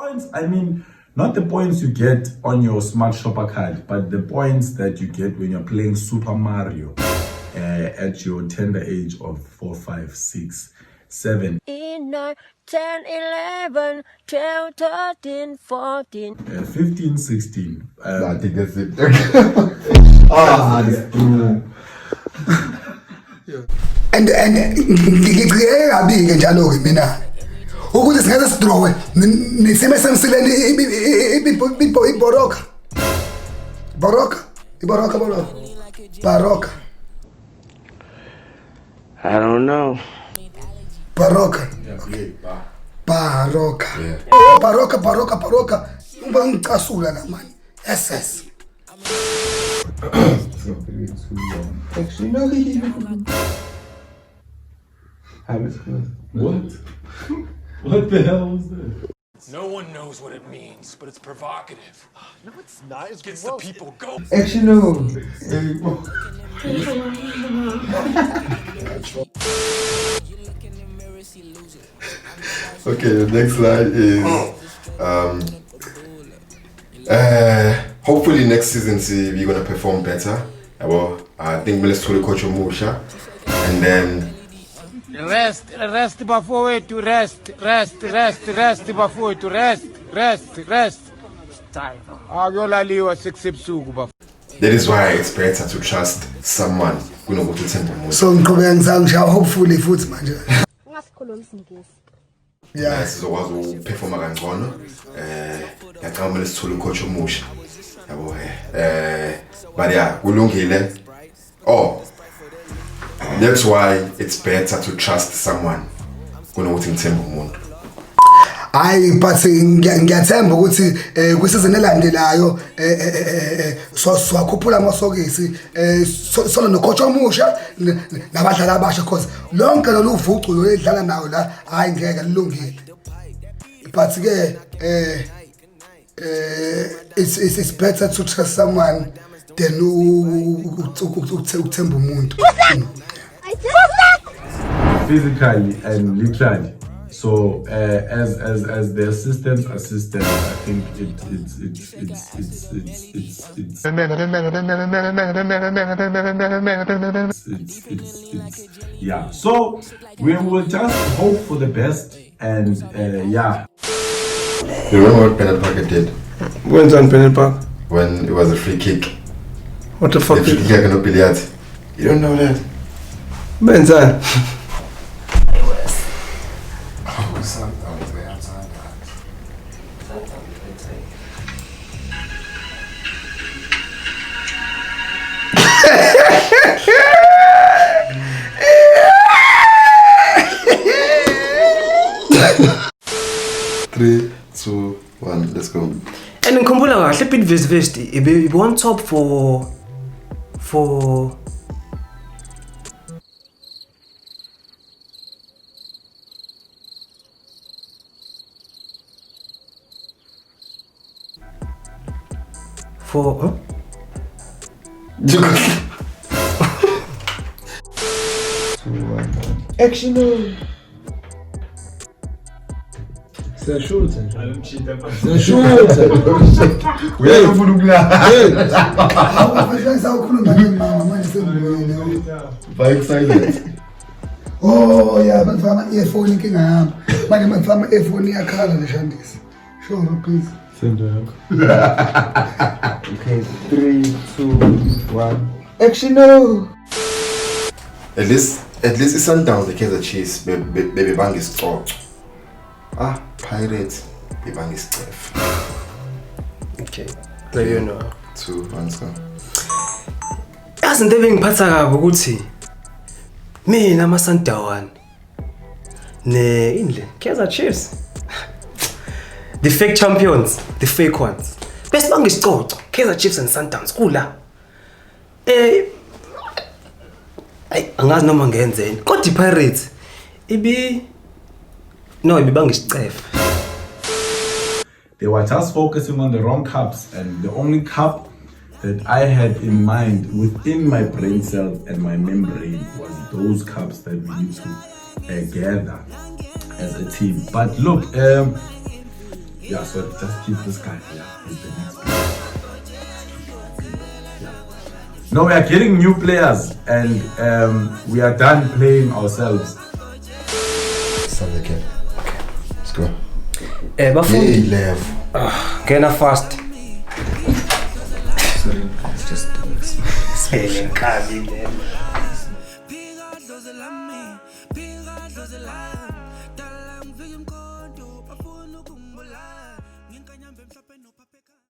points, I mean, not the points you get on your smart shopper card, but the points that you get when you're playing Super Mario at your tender age of 4, 5, 6, 7. 9, 10, 11, 12, 13, 14. 15, 16. I think that's it. That's true. And ngicike njalo ke mina ukuthi singaze sidrowe niseme samsileni iboroka I don't know. Baroka. Uba ngicasula la mani. SS. Actually, no. What? What the hell was that? No one knows what it means, but it's provocative. No, it's not. It gets the people going. Actually, no. Okay, the next slide is hopefully next season we're gonna perform better. Well, I think let's call Coach Musha, and then rest before to rest before to rest. Time. Akuyolaliwa sekusebusuku bafo. that is why it's better to trust someone kunokuthi uthembe umuntu. So ngiqhubeka ngisho hopefully futhi manje. Ngasikhuluma isingisi. Yeah. Sizokwazi ukuperforma kangcono. Ngiyacabanga kumele sithole ucoach omusha. Yabo but yeah, kulungile. Oh. That's why it's better to trust someone kunokuthi ngithembe umuntu. Hayi but ngiyathemba ukuthi kwisizini elandelayo swakhuphula amasokisi sona nocoach omusha nabadlali abasha because lonke lolu vucu lo edlala nawo la hayi ngeke lilungile but ke it's better to trust someone than ukuthemba umuntu Physically and literally. So as the assistant, I think it's yeah. So we will just hope for the best and yeah. You remember what Bennett Parker did? When's on Bennett Park? When it was a free kick. What the fuck? The free kick against Billiard. You don't know that? When's on? Three, 2, 1, let's go. And ngikhumbula kahle Pit Vest ibe on top for huh? Action! Siyashuta. Uyafuna ukulala. Awukhuluma ngemama manje sengibuyele. Bike silent. Oh yeah, bafama earphone inkinga yami. Manje bafama earphone iyakhala leshandisi. Sure please. Send her. Okay, 3, 2, 1. Action! No. At least it's Sundowns the Kaizer Chiefs baby bang is thought. Pirates bebang is deaf. Okay. So you know. 2, 1, go. Yazi into ebengiphatha kabi ukuthi mina amaSundowns indle Kaizer Chiefs. The fake champions, the fake ones. Best bangisicoco Kaizer Chiefs and Sundowns kula. Angazi noma ngenzeni. Kodwa iPirates ibibangisicefe. They were just focusing on the wrong cups, and the only cup that I had in mind within my brain cells and my membrane was those cups that we need to gather as a team. But look, Yeah, so just keep this guy. Yeah, with the next guy. Yeah. No, we are getting new players and we are done playing ourselves. Start again. Okay, let's go. Bafundi, Lev. ngena fast. Sorry, let's just do this. Nkabi.